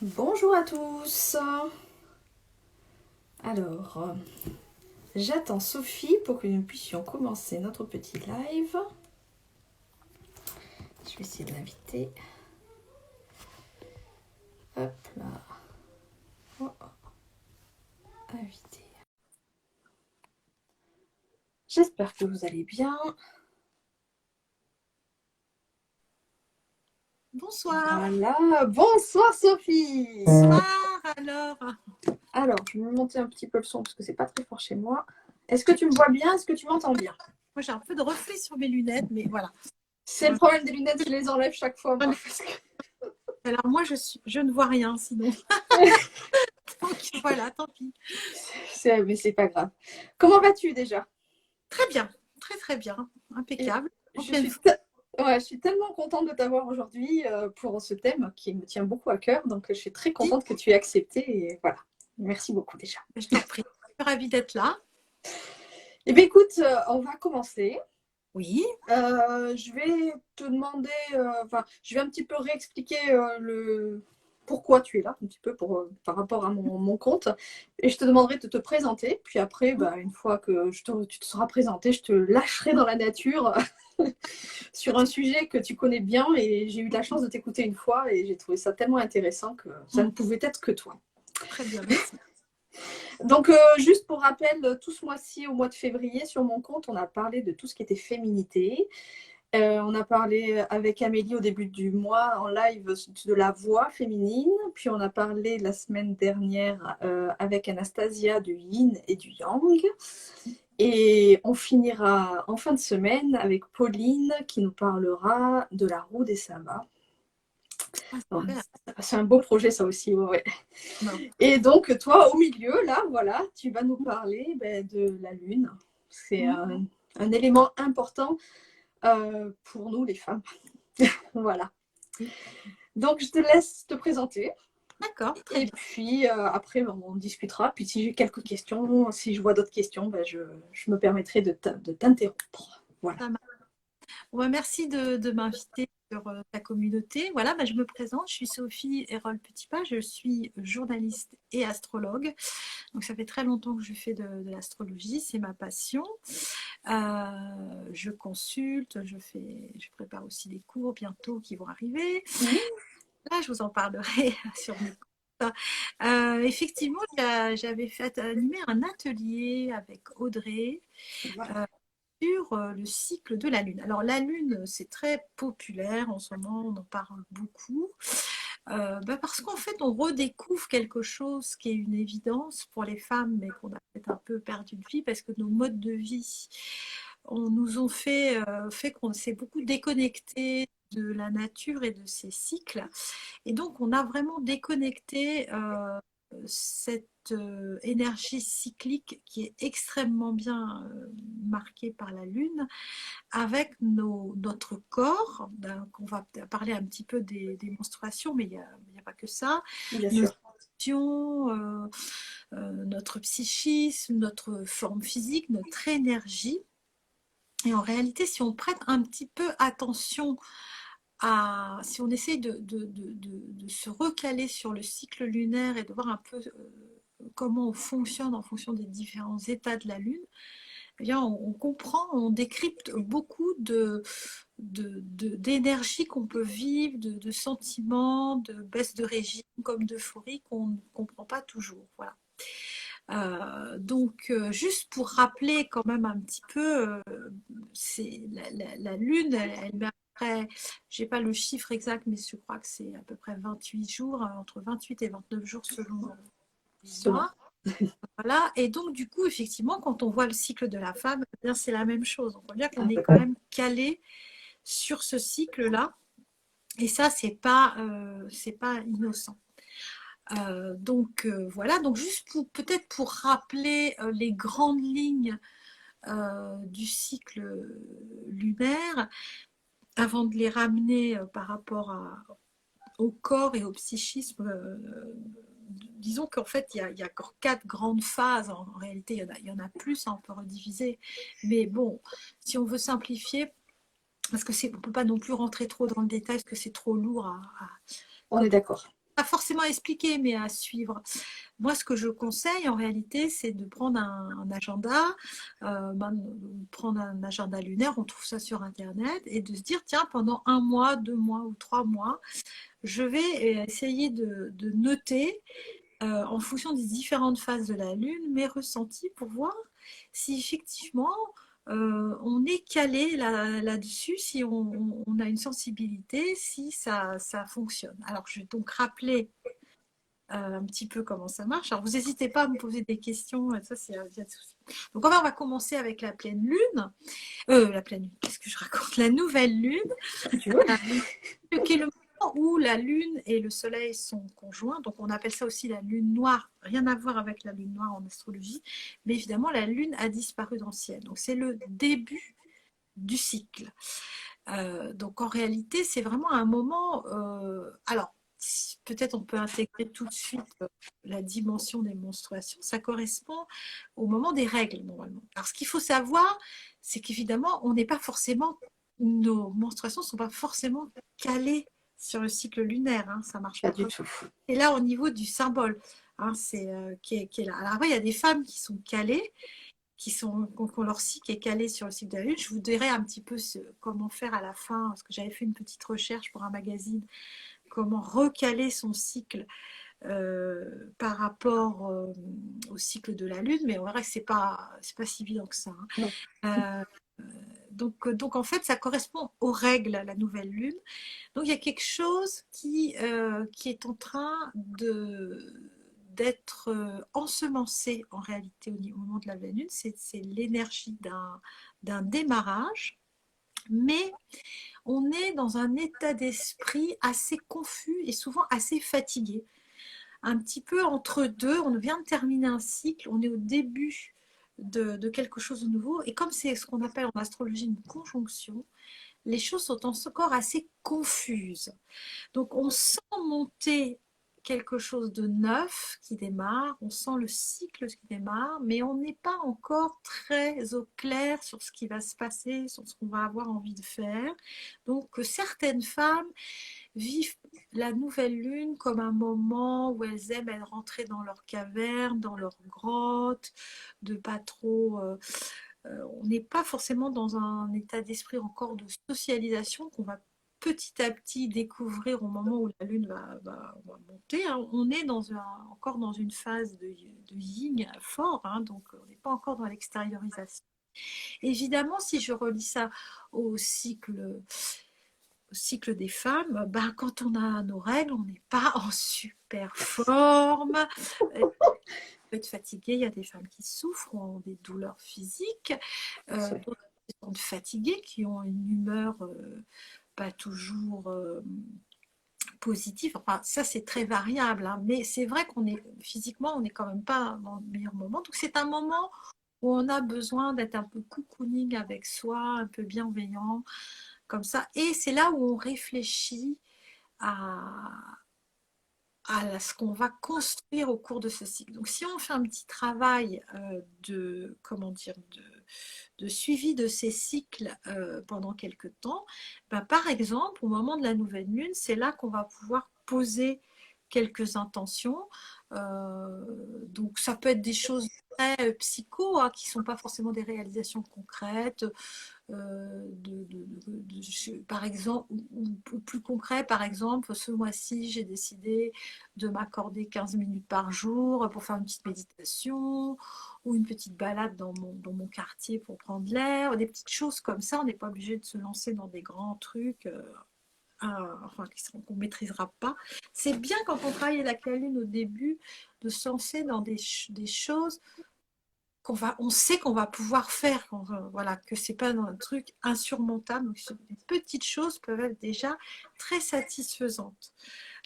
Bonjour à tous. Alors, j'attends Sophie pour que nous puissions commencer notre petit live. Je vais essayer de l'inviter. Hop là. Oh, inviter. J'espère que vous allez bien. Bonsoir. Voilà. Bonsoir Sophie. Bonsoir, alors. Alors, je vais me monter un petit peu le son parce que c'est pas très fort chez moi. Est-ce que tu me vois bien? Est-ce que tu m'entends bien? Moi, j'ai un peu de reflet sur mes lunettes, mais voilà. C'est le problème des lunettes, je les enlève chaque fois. Moi, parce que... Alors, moi, je ne vois rien sinon. Donc, voilà, tant pis. Mais c'est pas grave. Comment vas-tu déjà? Très bien, très, très bien. Et Impeccable. En je pleine suis, forme. ouais, je suis tellement contente de t'avoir aujourd'hui pour ce thème qui me tient beaucoup à cœur. Donc, je suis très contente que tu aies accepté. Et voilà. Merci beaucoup déjà. Je t'en prie. Je suis ravie d'être là. Eh bien, écoute, on va commencer. Oui, Je vais te demander, enfin, je vais un petit peu réexpliquer le pourquoi tu es là, un petit peu par rapport à mon compte. Et je te demanderai de te présenter. Puis après, bah, une fois que tu te seras présenté, je te lâcherai dans la nature sur un sujet que tu connais bien. Et j'ai eu de la chance de t'écouter une fois et j'ai trouvé ça tellement intéressant que ça ne pouvait être que toi. très bien, merci. Donc, juste pour rappel, tout ce mois-ci, au mois de février, sur mon compte, on a parlé de tout ce qui était féminité. On a parlé avec Amélie au début du mois en live de la voix féminine. Puis on a parlé la semaine dernière avec Anastasia du yin et du yang. Et on finira en fin de semaine avec Pauline qui nous parlera de la roue des sabbats. Ah, Ouais, super. c'est un beau projet ça aussi. Ouais. Non. Et donc toi au milieu, là, voilà, tu vas nous parler de la lune. C'est un élément important pour nous les femmes. Voilà. Donc, je te laisse te présenter. D'accord, très Et bien. puis, après, on discutera. Puis, si j'ai quelques questions, si je vois d'autres questions, je me permettrai de t'interrompre. Voilà. Ça Bon, bah, merci de m'inviter sur ta communauté. Voilà, bah, je me présente, je suis Sophie Hérol Petitpas, je suis journaliste et astrologue. Donc ça fait très longtemps que je fais de l'astrologie, c'est ma passion. Je consulte, je prépare aussi des cours bientôt qui vont arriver. Mhm. Là, je vous en parlerai sur mes comptes. Effectivement, j'avais fait animer un atelier avec Audrey Voilà. euh, sur le cycle de la Lune. Alors la Lune, c'est très populaire en ce moment, on en parle beaucoup, parce qu'en fait, on redécouvre quelque chose qui est une évidence pour les femmes, mais qu'on a peut-être un peu perdu de vie, parce que nos modes de vie nous ont fait qu'on s'est beaucoup déconnecté de la nature et de ses cycles. Et donc, on a vraiment déconnecté cette énergie cyclique qui est extrêmement bien marquée par la Lune avec notre corps. Donc, on va parler un petit peu des menstruations, mais il n'y a pas que ça. Bien Nos sûr. émotions, notre psychisme, notre forme physique, notre énergie. Et en réalité, si on prête un petit peu attention si on essaye de se recaler sur le cycle lunaire et de voir un peu comment on fonctionne en fonction des différents états de la Lune, eh bien, on comprend, on décrypte beaucoup d'énergie qu'on peut vivre, de sentiments, de baisse de régime comme d'euphorie qu'on ne comprend pas toujours. Voilà. Donc, juste pour rappeler quand même un petit peu, c'est la Lune, elle met à peu près, j'ai pas le chiffre exact, mais je crois que c'est à peu près 28 jours, entre 28 et 29 jours selon les Selon. mois. Voilà. Et donc, du coup, effectivement, quand on voit le cycle de la femme, eh bien, c'est la même chose. On voit bien qu'on Ah, est ouais. quand même calé sur ce cycle-là. Et ça, c'est pas innocent. Voilà, donc juste peut-être pour rappeler les grandes lignes du cycle lunaire, avant de les ramener par rapport au corps et au psychisme, disons qu'en fait, il y a encore quatre grandes phases. En réalité, il y en a plus, hein, on peut rediviser. Mais bon, si on veut simplifier, parce que on ne peut pas non plus rentrer trop dans le détail, parce que c'est trop lourd On est d'accord. pas forcément à expliquer, mais à suivre. Moi, ce que je conseille en réalité, c'est de prendre un agenda, prendre un agenda lunaire, on trouve ça sur Internet, et de se dire, tiens, pendant 1 mois, 2 mois ou 3 mois, je vais essayer de noter en fonction des différentes phases de la Lune, mes ressentis pour voir si effectivement on est calé là-dessus, si on a une sensibilité, si ça fonctionne. Alors, je vais donc rappeler un petit peu comment ça marche. Alors, vous n'hésitez pas à me poser des questions, ça, c'est pas de souci. Donc, on va commencer avec la pleine lune. La pleine lune, qu'est-ce que je raconte? La nouvelle lune, Tu vois? qui est le moment où la lune et le soleil sont conjoints. Donc, on appelle ça aussi la lune noire. Rien à voir avec la lune noire en astrologie. Mais évidemment, la lune a disparu dans le ciel. Donc, c'est le début du cycle. Donc, en réalité, c'est vraiment un moment... alors, peut-être on peut intégrer tout de suite la dimension des menstruations. Ça correspond au moment des règles, normalement. Alors, ce qu'il faut savoir, c'est qu'évidemment, on n'est pas forcément... Nos menstruations ne sont pas forcément calées sur le cycle lunaire. Hein, ça marche Pas pas du comme tout. ça. Et là, au niveau du symbole, hein, c'est qui est là. Alors après, il y a des femmes qui sont calées, qui ont leur cycle est calé sur le cycle de la Lune. Je vous dirai un petit peu comment faire à la fin, parce que j'avais fait une petite recherche pour un magazine, comment recaler son cycle par rapport au cycle de la Lune, mais on verra que c'est pas si évident que ça. Non. Hein. Donc en fait, ça correspond aux règles, la nouvelle Lune. Donc il y a quelque chose qui est en train d'être ensemencé en réalité au moment de la pleine lune. C'est l'énergie d'un démarrage, mais on est dans un état d'esprit assez confus et souvent assez fatigué. Un petit peu entre deux, on vient de terminer un cycle, on est au début de quelque chose de nouveau, et comme c'est ce qu'on appelle en astrologie une conjonction, les choses sont encore assez confuses. Donc on sent monter quelque chose de neuf qui démarre, on sent le cycle qui démarre, mais on n'est pas encore très au clair sur ce qui va se passer, sur ce qu'on va avoir envie de faire. Donc certaines femmes vivent la nouvelle lune comme un moment où elles aiment rentrer dans leur caverne, dans leur grotte, de pas trop... on n'est pas forcément dans un état d'esprit encore de socialisation qu'on va petit à petit découvrir au moment où la lune va monter. Hein. On est encore dans une phase de yin fort, hein, donc on n'est pas encore dans l'extériorisation. Évidemment, si je relis ça au cycle des femmes, ben, quand on a nos règles, on n'est pas en super forme. On peut être fatigué, il y a des femmes qui souffrent, ont des douleurs physiques, d'autres qui sont fatiguées, qui ont une humeur pas toujours positive. Enfin, ça, c'est très variable, hein, mais c'est vrai qu'on est physiquement, on n'est quand même pas dans le meilleur moment. Donc, c'est un moment où on a besoin d'être un peu cocooning avec soi, un peu bienveillant, comme ça. Et c'est là où on réfléchit à, ce qu'on va construire au cours de ce cycle. Donc, si on fait un petit travail comment dire, de suivi de ces cycles pendant quelques temps, ben, par exemple, au moment de la nouvelle lune, c'est là qu'on va pouvoir poser quelques intentions. Donc, ça peut être des choses très psycho, hein, qui ne sont pas forcément des réalisations concrètes. Par exemple, ou plus concret, par exemple, ce mois-ci, j'ai décidé de m'accorder 15 minutes par jour pour faire une petite méditation ou une petite balade dans mon quartier pour prendre l'air, des petites choses comme ça. On n'est pas obligé de se lancer dans des grands trucs enfin, qu'on ne maîtrisera pas. C'est bien quand on travaille avec la lune au début de se lancer dans des choses on sait qu'on va pouvoir faire, voilà, que c'est pas un truc insurmontable. Donc, des petites choses peuvent être déjà très satisfaisantes.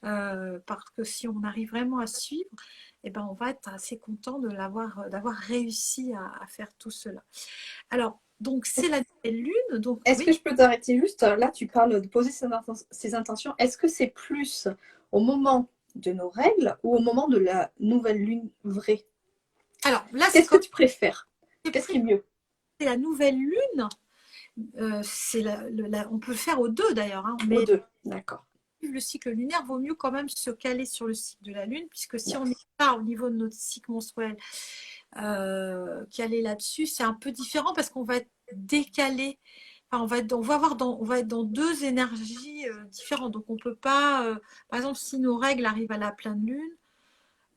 Parce que si on arrive vraiment à suivre, eh ben, on va être assez content d'avoir réussi à faire tout cela. Alors, donc c'est la nouvelle lune. Donc, Est-ce oui. que je peux t'arrêter juste là, tu parles de poser ses intentions. Est-ce que c'est plus au moment de nos règles ou au moment de la nouvelle lune vraie? Alors là, Qu'est-ce que tu préfères? Qu'est-ce qui est mieux? c'est la nouvelle lune. On peut le faire aux deux d'ailleurs. Hein, Aux mais deux, d'accord. le cycle lunaire, vaut mieux quand même se caler sur le cycle de la Lune, puisque si on n'est pas au niveau de notre cycle menstruel calé là-dessus, c'est un peu différent parce qu'on va être décalé. Enfin, on va être dans deux énergies différentes. Donc on peut pas, par exemple, si nos règles arrivent à la pleine lune,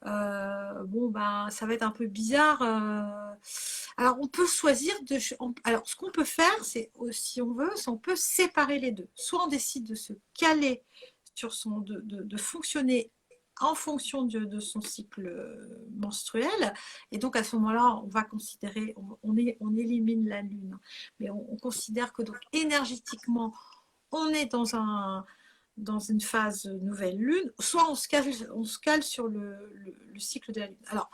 bon ben ça va être un peu bizarre. Alors on peut choisir alors ce qu'on peut faire, c'est si on veut, c'est on peut séparer les deux. Soit on décide de se caler sur de fonctionner en fonction de son cycle menstruel, et donc à ce moment-là, on va considérer, on élimine la lune, mais on considère que donc énergétiquement, on est dans une phase nouvelle lune, soit on se cale sur le cycle de la lune. Alors,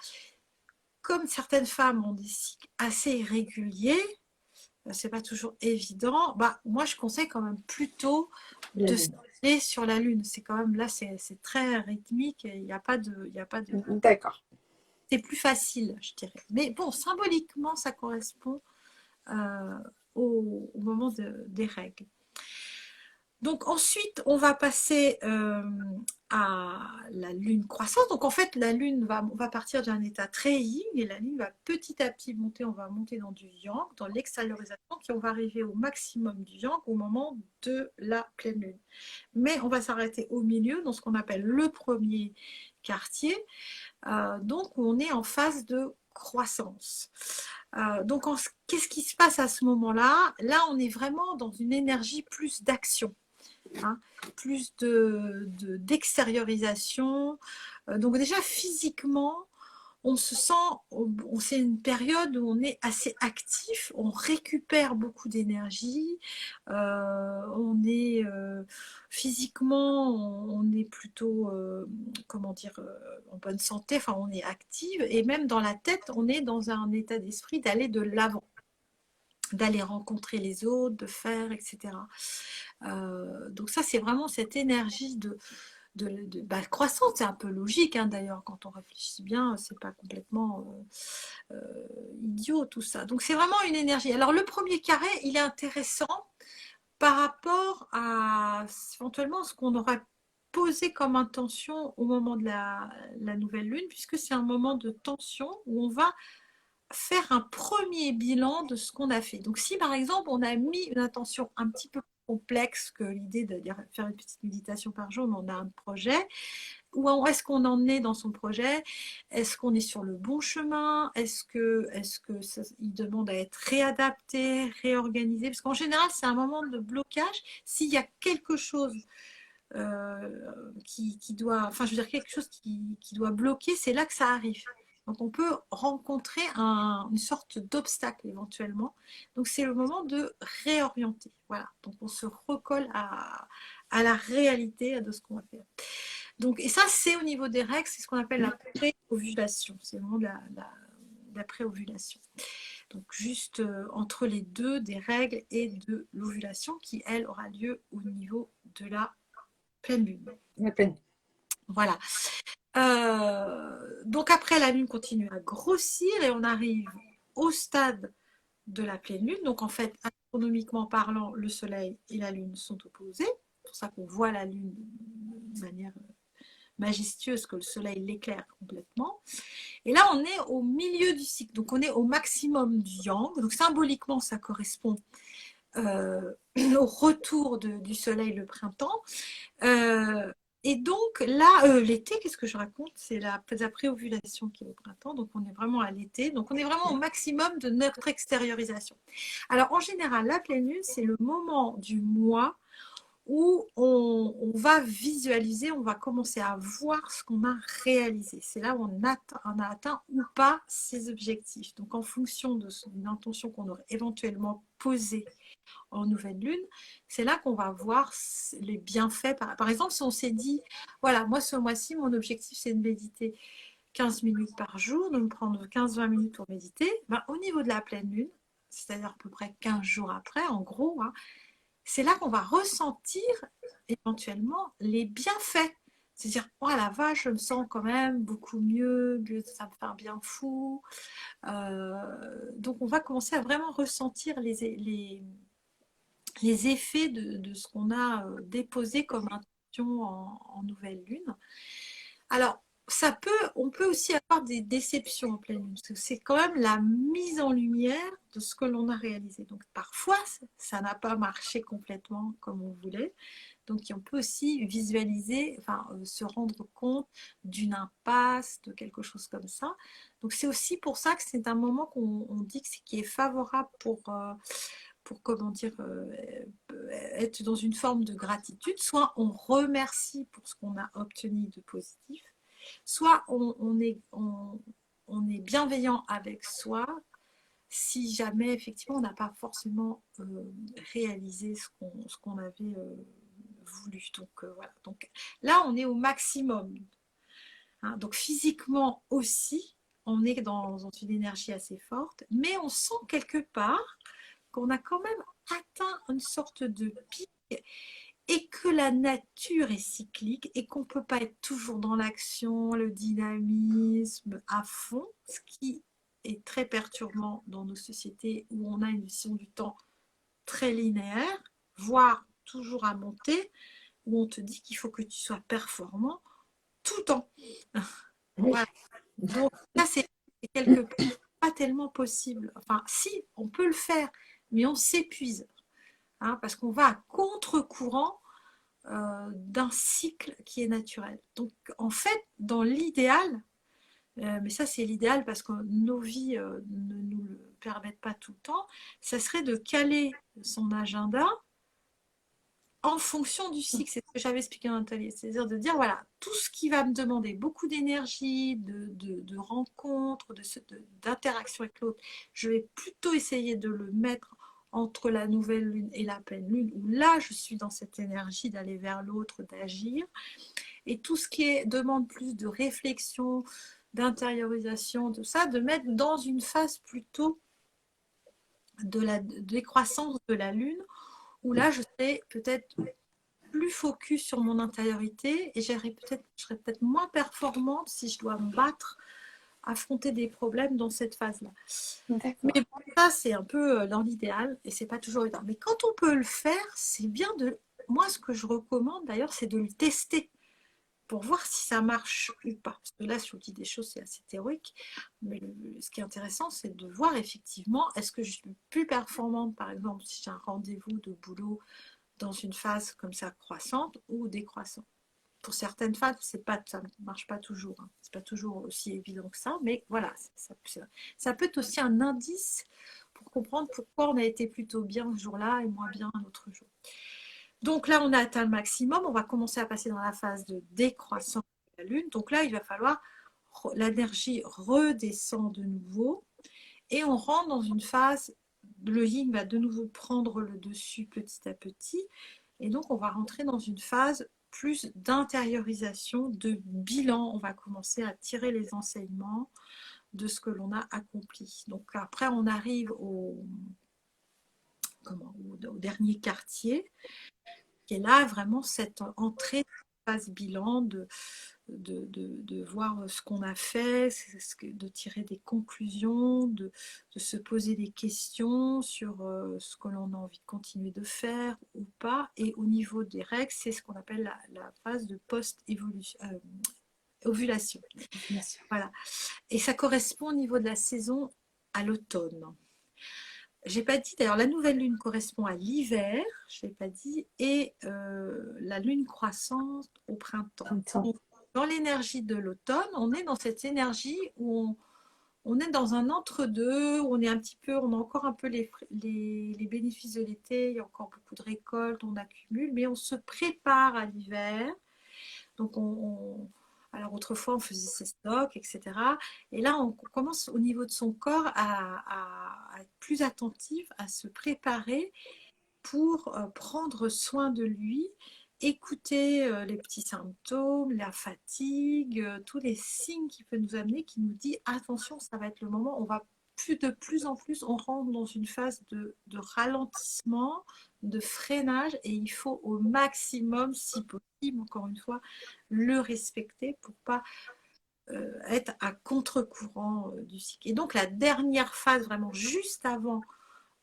comme certaines femmes ont des cycles assez irréguliers, c'est pas toujours évident, bah, moi je conseille quand même plutôt La de se lune. caler sur la lune. C'est quand même là, c'est très rythmique, il n'y a pas de, il y a pas de... D'accord. C'est plus facile, je dirais. Mais bon, symboliquement, ça correspond au moment des règles. Donc ensuite, on va passer à la lune croissante. Donc en fait, la lune on va partir d'un état très yin et la lune va petit à petit monter. On va monter dans du yang, dans l'extériorisation, puis on va arriver au maximum du yang au moment de la pleine lune. Mais on va s'arrêter au milieu, dans ce qu'on appelle le premier quartier. Donc on est en phase de croissance. Donc qu'est-ce qui se passe à ce moment-là? Là, on est vraiment dans une énergie plus d'action. Hein, plus d'extériorisation. Donc déjà physiquement, on se sent, c'est une période où on est assez actif, on récupère beaucoup d'énergie, on est physiquement, on est plutôt, comment dire, en bonne santé, enfin on est active, et même dans la tête, on est dans un état d'esprit d'aller de l'avant, d'aller rencontrer les autres, de faire, etc. Donc ça, c'est vraiment cette énergie croissante. C'est un peu logique, hein, d'ailleurs, quand on réfléchit bien, c'est pas complètement idiot tout ça. Donc c'est vraiment une énergie. Alors le premier carré, il est intéressant par rapport à éventuellement ce qu'on aurait posé comme intention au moment de la nouvelle lune, puisque c'est un moment de tension où on va faire un premier bilan de ce qu'on a fait. Donc si par exemple on a mis une intention un petit peu complexe que l'idée de faire une petite méditation par jour, mais on a un projet, où est-ce qu'on en est dans son projet? Est-ce qu'on est sur le bon chemin? Est-ce que il demande à être réadapté, réorganisé? Parce qu'en général, c'est un moment de blocage. S'il y a quelque chose qui doit, enfin je veux dire quelque chose qui doit bloquer, c'est là que ça arrive. Donc on peut rencontrer une sorte d'obstacle éventuellement. Donc c'est le moment de réorienter. Voilà. Donc on se recolle à la réalité de ce qu'on va faire. Donc, et ça, c'est au niveau des règles, c'est ce qu'on appelle la pré-ovulation. C'est le moment de la pré-ovulation. Donc juste entre les deux des règles et de l'ovulation qui, elle, aura lieu au niveau de la pleine lune. La pleine. Voilà. Donc après, la lune continue à grossir et on arrive au stade de la pleine lune. Donc en fait, astronomiquement parlant, le soleil et la lune sont opposés. C'est pour ça qu'on voit la lune de manière majestueuse, que le soleil l'éclaire complètement. Et là, on est au milieu du cycle. Donc on est au maximum du yang. Donc symboliquement, ça correspond au retour du soleil le printemps. Et donc là, l'été, qu'est-ce que je raconte? C'est la pré-ovulation qui est au printemps, donc on est vraiment à l'été, donc on est vraiment au maximum de notre extériorisation. Alors en général, la pleine lune, c'est le moment du mois où on va visualiser, on va commencer à voir ce qu'on a réalisé. C'est là où on a atteint ou pas ses objectifs. Donc en fonction d'une intention qu'on aurait éventuellement posée en nouvelle lune, c'est là qu'on va voir les bienfaits. Par exemple, si on s'est dit, voilà, moi ce mois-ci, mon objectif c'est de méditer 15 minutes par jour, de me prendre 15-20 minutes pour méditer, ben, au niveau de la pleine lune, c'est-à-dire à peu près 15 jours après, en gros, hein, c'est là qu'on va ressentir éventuellement les bienfaits. C'est-à-dire, oh la vache, je me sens quand même beaucoup mieux, ça me fait un bien fou. Donc on va commencer à vraiment ressentir les effets de ce qu'on a déposé comme intention en nouvelle lune. Alors, on peut aussi avoir des déceptions en pleine lune, parce que c'est quand même la mise en lumière de ce que l'on a réalisé. Donc, parfois, ça n'a pas marché complètement comme on voulait. Donc, on peut aussi visualiser, enfin, se rendre compte d'une impasse, de quelque chose comme ça. Donc, c'est aussi pour ça que c'est un moment qu'on dit que qui est favorable pour comment dire, être dans une forme de gratitude. Soit on remercie pour ce qu'on a obtenu de positif, soit on est bienveillant avec soi si jamais effectivement on n'a pas forcément réalisé ce qu'on avait voulu. Donc voilà. Donc là, on est au maximum. Hein. Donc physiquement aussi, on est dans une énergie assez forte, mais on sent quelque part qu'on a quand même atteint une sorte de pic et que la nature est cyclique et qu'on ne peut pas être toujours dans l'action, le dynamisme à fond, ce qui est très perturbant dans nos sociétés où on a une vision du temps très linéaire, voire toujours à monter, où on te dit qu'il faut que tu sois performant tout le temps. Oui. Voilà. Donc là, c'est quelque part pas tellement possible. Enfin, si, on peut le faire, mais on s'épuise. Hein, parce qu'on va à contre-courant d'un cycle qui est naturel. Donc, en fait, dans l'idéal, mais ça c'est l'idéal parce que nos vies ne nous le permettent pas tout le temps, ça serait de caler son agenda en fonction du cycle. C'est ce que j'avais expliqué dans l'atelier. C'est-à-dire de dire, voilà, tout ce qui va me demander beaucoup d'énergie, de rencontres, d'interaction avec l'autre, je vais plutôt essayer de le mettre entre la nouvelle lune et la pleine lune, où là, je suis dans cette énergie d'aller vers l'autre, d'agir. Et tout ce qui demande plus de réflexion, d'intériorisation, tout ça, de mettre dans une phase plutôt de la décroissance de la lune, où là, je serai peut-être plus focus sur mon intériorité et je serais peut-être moins performante si je dois me battre, affronter des problèmes dans cette phase-là. Mais bon, ça, c'est un peu dans l'idéal et c'est pas toujours évident. Mais quand on peut le faire, c'est bien de... Moi, ce que je recommande d'ailleurs, c'est de le tester pour voir si ça marche ou pas. Parce que là, je vous dis des choses, c'est assez théorique. Mais ce qui est intéressant, c'est de voir effectivement, est-ce que je suis plus performante, par exemple, si j'ai un rendez-vous de boulot dans une phase comme ça croissante ou décroissante. Pour certaines phases, ça ne marche pas toujours. Hein. C'est pas toujours aussi évident que ça, mais voilà, ça peut être aussi un indice pour comprendre pourquoi on a été plutôt bien ce jour-là et moins bien un autre jour. Donc là, on a atteint le maximum. On va commencer à passer dans la phase de décroissance de la Lune. Donc là, il va falloir l'énergie redescend de nouveau et on rentre dans une phase. Le yin va de nouveau prendre le dessus petit à petit. Et donc, on va rentrer dans une phase plus d'intériorisation, de bilan. On va commencer à tirer les enseignements de ce que l'on a accompli. Donc après, on arrive au dernier quartier, qui est là vraiment cette entrée de phase bilan, de voir ce qu'on a fait, de tirer des conclusions, de se poser des questions sur ce que l'on a envie de continuer de faire ou pas. Et au niveau des règles, c'est ce qu'on appelle la phase de post-ovulation. Voilà. Et ça correspond au niveau de la saison à l'automne. J'ai pas dit, d'ailleurs la nouvelle lune correspond à l'hiver, je l'ai pas dit, et la lune croissante au printemps. Donc, dans l'énergie de l'automne, on est dans cette énergie où on est dans un entre-deux, où on est un petit peu, on a encore un peu les bénéfices de l'été, il y a encore beaucoup de récoltes, on accumule, mais on se prépare à l'hiver. Donc alors autrefois on faisait ses stocks, etc. Et là on commence au niveau de son corps à être plus attentif, à se préparer pour prendre soin de lui, écouter les petits symptômes, la fatigue, tous les signes qui peuvent nous amener, qui nous dit attention, ça va être le moment, on va de plus en plus, on rentre dans une phase de ralentissement, de freinage, et il faut au maximum, si possible, encore une fois, le respecter pour pas être à contre-courant du cycle. Et donc la dernière phase, vraiment juste avant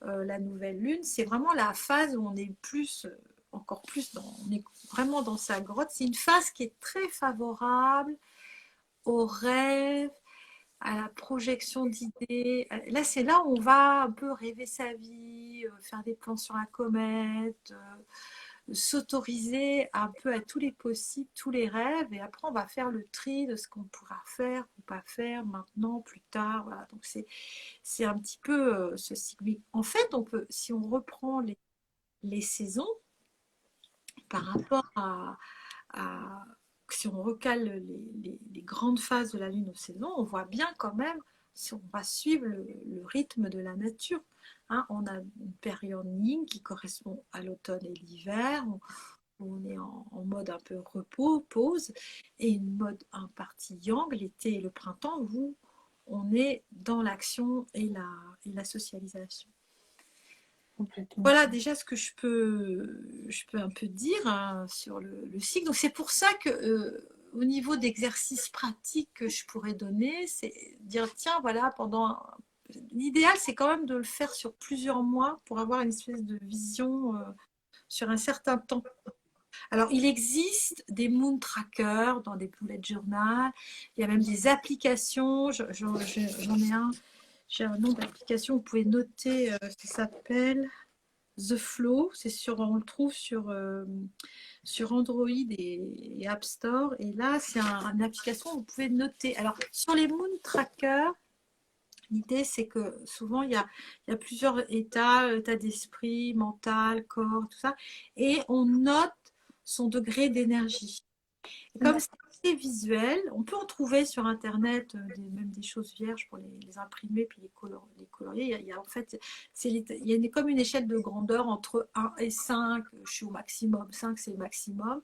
la nouvelle lune, c'est vraiment la phase où on est plus encore plus, on est vraiment dans sa grotte. C'est une phase qui est très favorable aux rêves, à la projection d'idées. Là, c'est là où on va un peu rêver sa vie, faire des plans sur la comète, s'autoriser un peu à tous les possibles, tous les rêves, et après on va faire le tri de ce qu'on pourra faire ou pas faire maintenant, plus tard. Voilà. Donc c'est un petit peu ce cycle. Mais en fait, on peut, si on reprend les saisons par rapport à si on recale les grandes phases de la lune aux saisons, on voit bien quand même si on va suivre le rythme de la nature. Hein, on a une période yin qui correspond à l'automne et l'hiver. On est en mode un peu repos, pause, et une mode en partie yang, l'été et le printemps, où on est dans l'action et la socialisation. Complètement. Voilà déjà ce que je peux un peu dire hein, sur le cycle. Donc c'est pour ça que au niveau d'exercices pratiques que je pourrais donner, c'est dire tiens voilà pendant l'idéal c'est quand même de le faire sur plusieurs mois pour avoir une espèce de vision sur un certain temps. Alors, il existe des moon trackers dans des bullet journal. Il y a même des applications. J'en ai un. J'ai un nom d'application. Vous pouvez noter. Ça s'appelle The Flow. On le trouve sur Android et App Store. Et là, c'est une application où vous pouvez noter. Alors, sur les moon trackers, l'idée, c'est que souvent, il y a plusieurs état d'esprit, mental, corps, tout ça. Et on note son degré d'énergie. Et comme c'est assez visuel, on peut en trouver sur Internet même des choses vierges pour les imprimer puis les colorier. Il y a en fait, il y a comme une échelle de grandeur entre 1 et 5. Je suis au maximum. 5, c'est le maximum.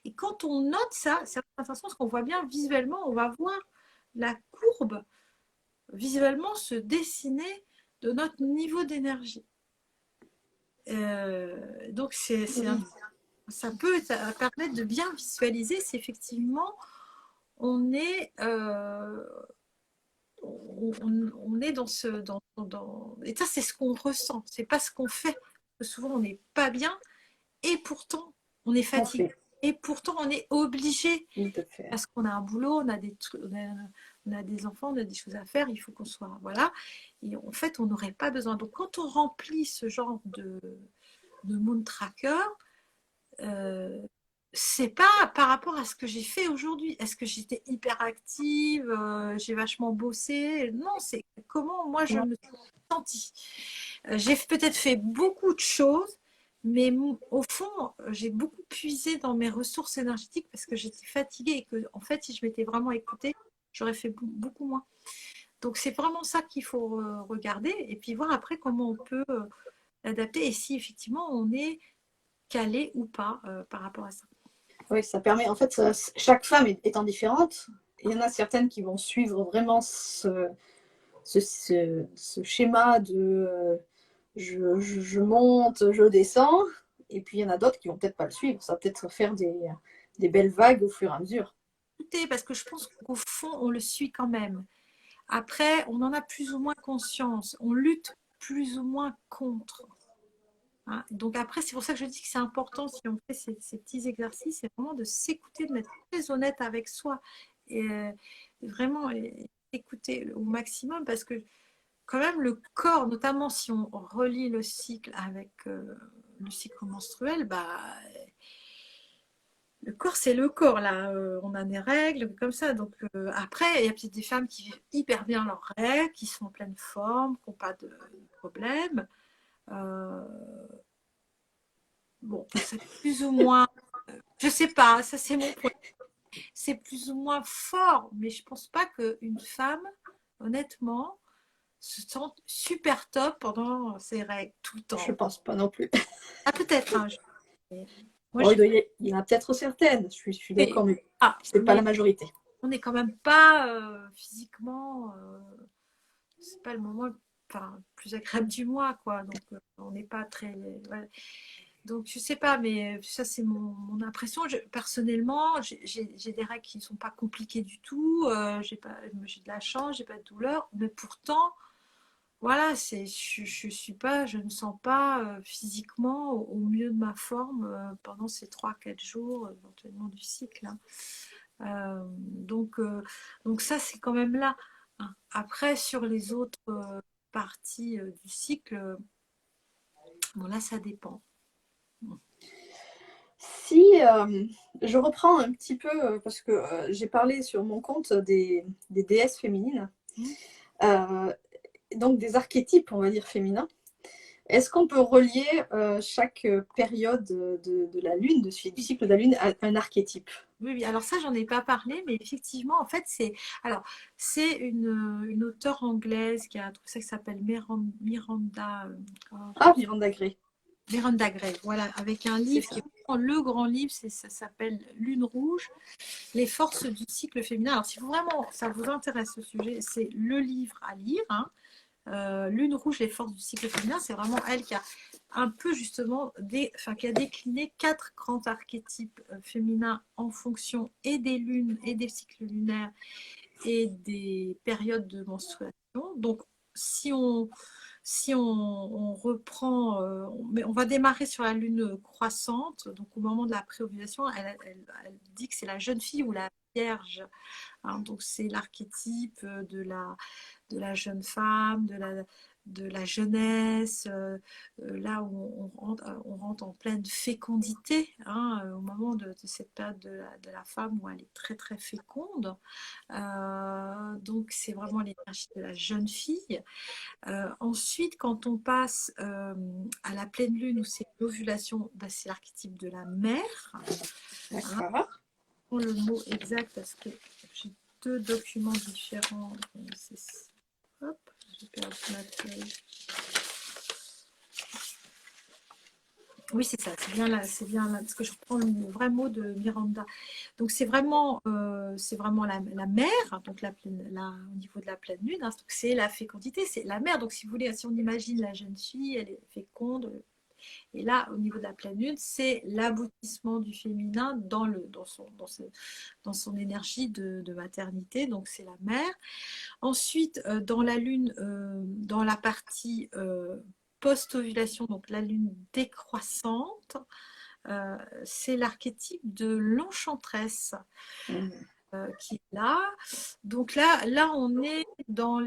Et quand on note ça, c'est intéressant parce qu'on voit bien visuellement, on va voir la courbe visuellement se dessiner de notre niveau d'énergie. Donc, ça peut permettre de bien visualiser si effectivement on est, on est dans ce. Et ça, c'est ce qu'on ressent, c'est pas ce qu'on fait. Parce que souvent, on n'est pas bien et pourtant, on est fatigué. Et pourtant, on est obligé parce qu'on a un boulot, on a des trucs, on a des enfants, on a des choses à faire, il faut qu'on soit. Voilà. Et en fait, on n'aurait pas besoin. Donc, quand on remplit ce genre de moon tracker, c'est pas par rapport à ce que j'ai fait aujourd'hui. Est-ce que j'étais hyper active, j'ai vachement bossé? Non, c'est comment moi je me suis sentie. J'ai peut-être fait beaucoup de choses, mais au fond, j'ai beaucoup puisé dans mes ressources énergétiques parce que j'étais fatiguée et que, en fait, si je m'étais vraiment écoutée, j'aurais fait beaucoup moins. Donc, c'est vraiment ça qu'il faut regarder et puis voir après comment on peut l'adapter et si effectivement on est calé ou pas par rapport à ça. Oui, ça permet, en fait, chaque femme étant différente, il y en a certaines qui vont suivre vraiment ce schéma de je monte, je descends, et puis il y en a d'autres qui vont peut-être pas le suivre. Ça va peut-être faire des belles vagues au fur et à mesure. Parce que je pense qu'au fond, on le suit quand même. Après, on en a plus ou moins conscience. On lutte plus ou moins contre. Hein. Donc après, c'est pour ça que je dis que c'est important, si on fait ces petits exercices, c'est vraiment de s'écouter, de être très honnête avec soi. Et vraiment écouter au maximum parce que quand même le corps, notamment si on relie le cycle avec le cycle menstruel, bah, le corps, c'est le corps, là. On a des règles comme ça. Donc, après, il y a peut-être des femmes qui vivent hyper bien leurs règles, qui sont en pleine forme, qui n'ont pas de problème. Euh, bon, c'est plus ou moins. Je sais pas, ça c'est mon point. C'est plus ou moins fort, mais je pense pas qu'une femme, honnêtement, se sente super top pendant ses règles tout le Je temps. pense pas non plus. Ah, peut-être. Hein, moi, Bon, il y en a peut-être certaines, je suis d'accord, mais c'est pas la majorité. On n'est quand même pas physiquement, c'est pas le moment plus agréable du mois, quoi. Donc, on n'est pas très. Ouais. Donc, je sais pas, mais ça, c'est mon impression. Personnellement, j'ai des règles qui ne sont pas compliquées du tout. J'ai de la chance, j'ai pas de douleur, mais pourtant, voilà, je ne sens pas physiquement au mieux de ma forme pendant ces 3 4 jours éventuellement du cycle, hein. Donc, ça, c'est quand même là, hein. Après, sur les autres parties du cycle, bon là, ça dépend. Si je reprends un petit peu, parce que j'ai parlé sur mon compte des déesses féminines, Mm. euh, donc des archétypes, on va dire, féminins. Est-ce qu'on peut relier chaque période de la Lune, du cycle de la Lune, à un archétype? Oui, oui, alors ça, j'en ai pas parlé, mais effectivement, en fait, c'est une auteure anglaise qui a un truc ça qui s'appelle Miranda, Ah, Miranda Gray, Miranda Gray, voilà, avec un c'est livre ça. qui est vraiment le grand livre, ça s'appelle Lune rouge, les forces du cycle féminin. Alors, si vraiment ça vous intéresse ce sujet, c'est le livre à lire, hein. Lune rouge, les forces du cycle féminin, c'est vraiment elle qui a un peu justement qui a décliné 4 grands archétypes féminins en fonction et des lunes et des cycles lunaires et des périodes de menstruation. Donc, si on, on reprend, on va démarrer sur la lune croissante, donc au moment de la préovulation, elle dit que c'est la jeune fille ou la vierge, hein. Donc c'est l'archétype de la jeune femme, de la jeunesse, là où on rentre en pleine fécondité, hein, au moment de cette période de la femme où elle est très très féconde. Donc c'est vraiment l'énergie de la jeune fille. Ensuite, quand on passe à la pleine lune où c'est l'ovulation, bah, c'est l'archétype de la mère, hein. D'accord. Le mot exact parce que j'ai 2 documents différents. Hop, j'ai perdu ma feuille. Oui, c'est ça, c'est bien là, parce que je reprends le vrai mot de Miranda. Donc c'est vraiment la mer, donc au niveau de la pleine lune, hein, donc c'est la fécondité, c'est la mer. Donc si vous voulez, si on imagine la jeune fille, elle est féconde, et là au niveau de la pleine lune, c'est l'aboutissement du féminin dans son énergie de maternité, donc c'est la mer. Ensuite, dans la lune, dans la partie post-ovulation, donc la lune décroissante, c'est l'archétype de l'enchanteresse Mhm. qui est là. Donc là, on est dans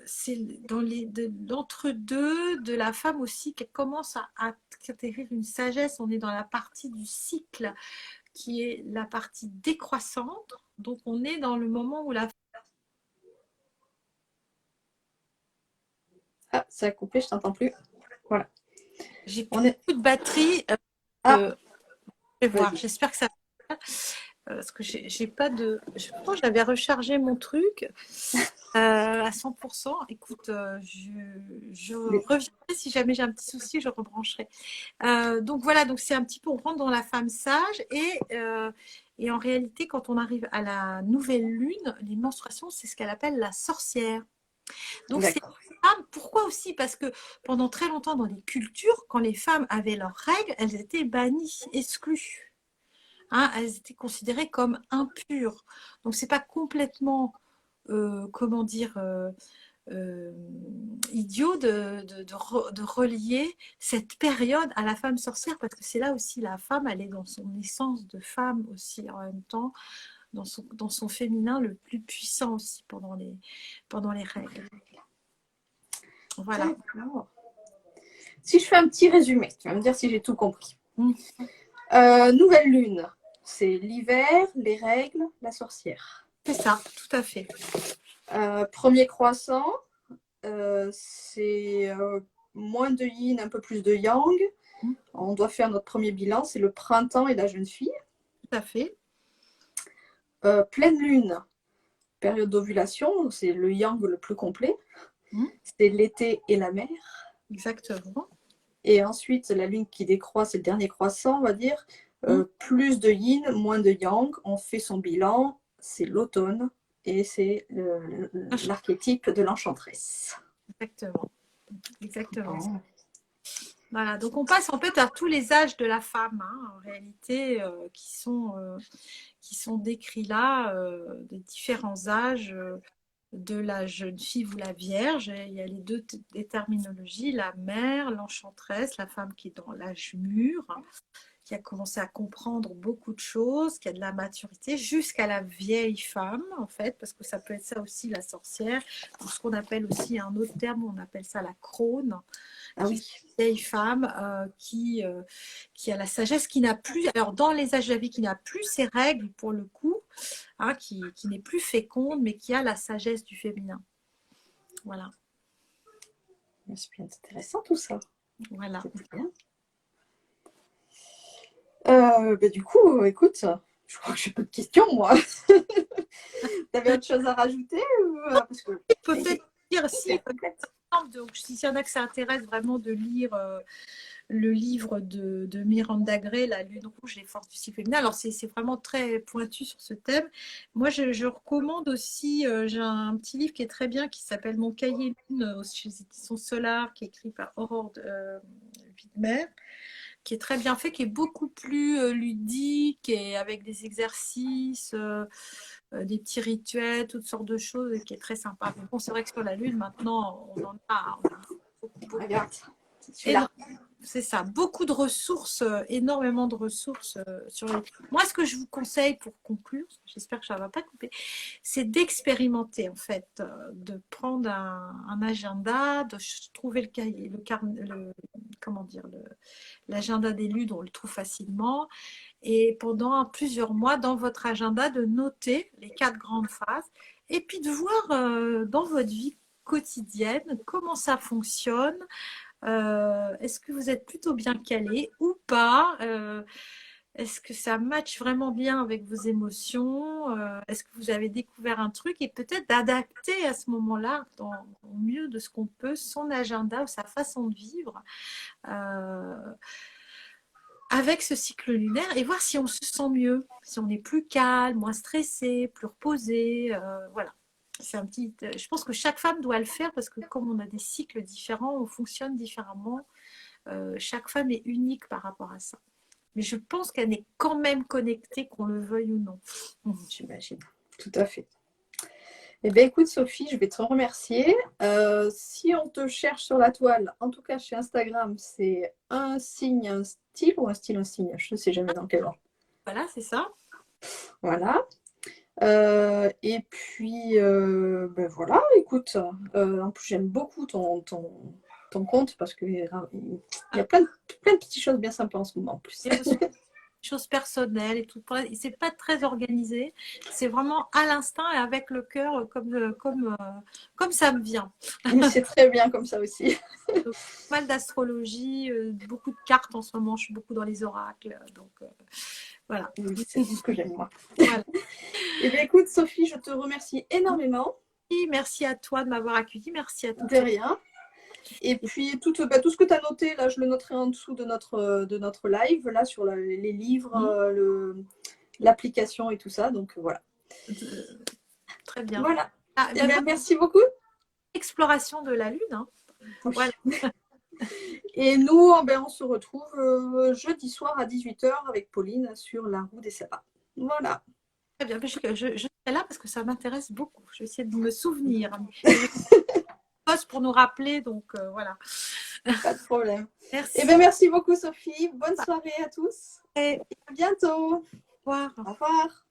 c'est l'entre-deux de la femme aussi qui commence à acquérir une sagesse. On est dans la partie du cycle qui est la partie décroissante. Donc on est dans le moment où la Ah, ça a coupé, je t'entends plus. Voilà. j'ai plus On est. de batterie. Ah, Je vais voir. vas-y. J'espère que ça va. Parce que j'ai pas de. Je crois que j'avais rechargé mon truc à 100%. Écoute, je Les- reviendrai si jamais j'ai un petit souci, je rebrancherai. Donc voilà, donc c'est un petit peu, on rentre dans la femme sage et en réalité, quand on arrive à la nouvelle lune, les menstruations, c'est ce qu'elle appelle la sorcière. Donc c'est D'accord. femmes, pourquoi aussi? Parce que pendant très longtemps dans les cultures, quand les femmes avaient leurs règles, elles étaient bannies, exclues, hein, elles étaient considérées comme impures. Donc c'est pas complètement, comment dire, euh, idiot de relier cette période à la femme sorcière, parce que c'est là aussi la femme, elle est dans son essence de femme aussi en même temps, dans son féminin le plus puissant aussi pendant les règles. Voilà. D'accord. Si je fais un petit résumé, tu vas me dire si j'ai tout compris. Mm. Nouvelle lune, c'est l'hiver, les règles, la sorcière. C'est ça, tout à fait. Premier croissant, c'est moins de yin, un peu plus de yang. Mm. On doit faire notre premier bilan, c'est le printemps et la jeune fille. Tout à fait. Pleine lune, période d'ovulation, c'est le yang le plus complet. Mm. C'est l'été et la mer. Exactement. Et ensuite, la lune qui décroît, c'est le dernier croissant, on va dire. Mm. Plus de yin, moins de yang. On fait son bilan, c'est l'automne et c'est l'archétype de l'enchanteresse. Exactement. Exactement. Bon. Voilà, donc on passe en fait à tous les âges de la femme, hein, en réalité, qui sont décrits là, des différents âges. de la jeune fille ou la vierge. Et il y a les terminologies, la mère, l'enchanteresse, la femme qui est dans l'âge mûr, qui a commencé à comprendre beaucoup de choses, qui a de la maturité, jusqu'à la vieille femme, en fait, parce que ça peut être ça aussi, la sorcière, ou ce qu'on appelle aussi un autre terme, on appelle ça la crone, Ah qui est oui. une vieille femme qui a la sagesse, qui n'a plus, alors dans les âges de la vie, qui n'a plus ses règles pour le coup, hein, qui n'est plus féconde, mais qui a la sagesse du féminin. Voilà. C'est bien intéressant tout ça. Voilà. C'est bien. Du coup, écoute, je crois que j'ai pas de questions, moi. T'avais autre chose à rajouter parce que Peut-être dire si, complète. donc, s'il y en a que ça intéresse vraiment de lire le livre de Miranda Gray, La Lune rouge, les forces du cycle féminin. Alors, c'est vraiment très pointu sur ce thème. Moi, je recommande aussi, j'ai un petit livre qui est très bien, qui s'appelle Mon cahier Lune, chez les éditions Solar, qui est écrit par Aurore Widmer, qui est très bien fait, qui est beaucoup plus ludique et avec des exercices, des petits rituels, toutes sortes de choses, et qui est très sympa. Mais bon, c'est vrai que sur la Lune, maintenant, on a beaucoup. Regarde, Et celui-là. c'est ça, beaucoup de ressources, énormément de ressources sur les... Moi, ce que je vous conseille pour conclure, j'espère que ça ne va pas couper, c'est d'expérimenter en fait, de prendre un agenda, de trouver le cahier, comment dire, l'agenda des lunes, on le trouve facilement, et pendant plusieurs mois dans votre agenda, de noter les 4 grandes phases, et puis de voir dans votre vie quotidienne comment ça fonctionne. Est-ce que vous êtes plutôt bien calé ou pas? Est-ce que ça matche vraiment bien avec vos émotions? Est-ce que vous avez découvert un truc et peut-être d'adapter à ce moment-là, au mieux de ce qu'on peut, son agenda ou sa façon de vivre euh, avec ce cycle lunaire et voir si on se sent mieux, si on est plus calme, moins stressé, plus reposé. Voilà. C'est un petit. Je pense que chaque femme doit le faire parce que comme on a des cycles différents, on fonctionne différemment. Chaque femme est unique par rapport à ça. Mais je pense qu'elle est quand même connectée, qu'on le veuille ou non. J'imagine. Tout à fait. Eh bien, écoute, Sophie, je vais te remercier. Si on te cherche sur la toile, en tout cas chez Instagram, c'est un signe, un style ou un style, un signe. Je ne sais jamais dans quel ordre. Voilà, c'est ça. Voilà. Et puis, voilà, écoute, en plus, j'aime beaucoup ton compte parce qu'il y a plein de petites choses bien sympas en ce moment en plus. Choses personnelles et tout. C'est pas très organisé. C'est vraiment à l'instinct et avec le cœur, comme ça me vient. Mais c'est très bien comme ça aussi. Donc, pas mal d'astrologie, beaucoup de cartes en ce moment. Je suis beaucoup dans les oracles. Donc, voilà. Oui, c'est tout ce que j'aime, moi. Voilà. Eh bien, écoute, Sophie, je te remercie énormément. Merci à toi de m'avoir accueilli. Merci à toi. De rien. Et puis, tout ce que tu as noté, là, je le noterai en dessous de notre live, là, sur les livres, l'application et tout ça. Donc, voilà. Très bien. Voilà. Ah, Eh bien, merci beaucoup. Exploration de la Lune. Hein. Oui. Voilà. Et nous, on se retrouve jeudi soir à 18h avec Pauline sur la roue des sapins. Voilà. Très bien. Je serai là parce que ça m'intéresse beaucoup. Je vais essayer de me souvenir. Pour nous rappeler, donc voilà. Pas de problème. Merci. Eh bien, merci beaucoup, Sophie. Bonne soirée à tous. Et à bientôt. au revoir. Au revoir.